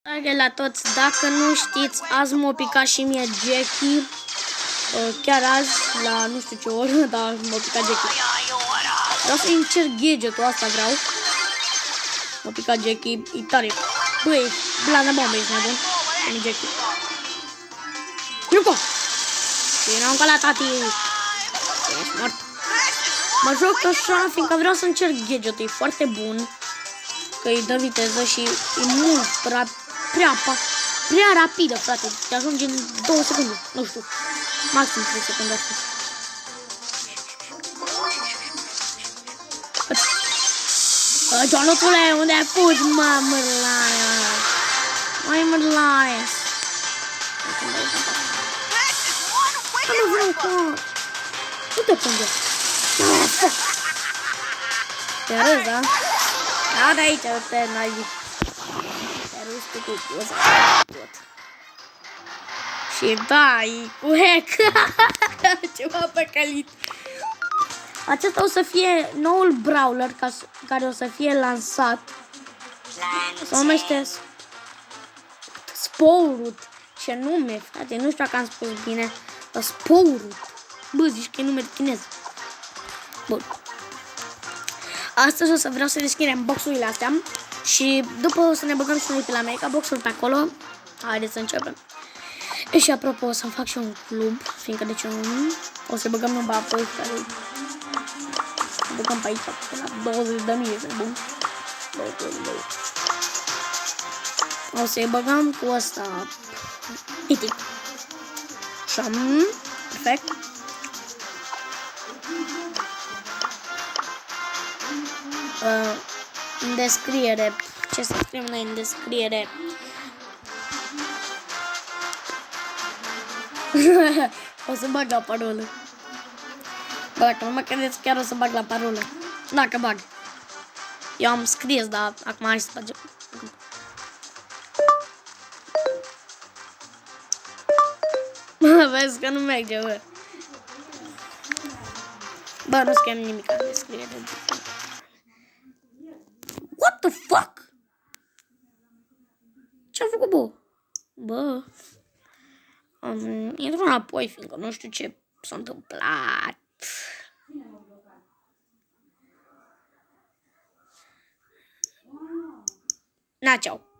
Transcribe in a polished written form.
Salutare la toți, dacă nu știți, azi m-a picat și mie Jackie, chiar azi, la nu știu ce oră, dar m-a picat Jackie. Vreau să încerc gadget-ul ăsta, vreau. M-a picat Jackie, e tare. Băi, blana bombă, ești nebun? E Jackie. Luco! Vino încă la tati! Ești mort. Mă joc așa, fiindcă vreau să încerc gadget-ul, e foarte bun. Că îi dă viteză și e mult prea rapidă, frate. Te ajunge în 2 secunde. Nu știu. Maxim 3 secunde. Ciolotule, unde ai pus, mă, mărlane? Mai mărlane. Nu vreau cu... Nu te plânge. Te râzi, da? Da, de aici, te n-ai zis. Te râzi tu cu ăsta. Și da, e cu hack. Ceva păcălit. Acesta o să fie noul brawler care o să fie lansat. Se numește Sporut. Ce nume, frate, nu știu dacă am spus bine. Sporut. Bă, zici că e nume de chinez. Bun. Astăzi o să vreau să deschidem boxurile astea și după o să ne băgăm și noi pe la Mega Box-ul pe acolo. Haideți să începem. Și apropo, o să-mi fac și un club, fiindcă de ce nu? O să băgăm numai apoi care băgăm pe aici, pe la 20.000, este bun. O să-i băgăm cu ăsta mitic. Așa, perfect. În descriere, ce să scriem noi în descriere? O să bag la parolă. Bă, dacă nu mă credeți, chiar o să bag la parolă. Dacă bag. Eu am scris, dar acum hai să facem. Vezi că nu merge, bă. Bă, nu scriem nimic în descriere. What the fuck? Ce-a făcut, bă? Bă. Intru înapoi, fiindcă nu știu ce s-a întâmplat. Na, ceau.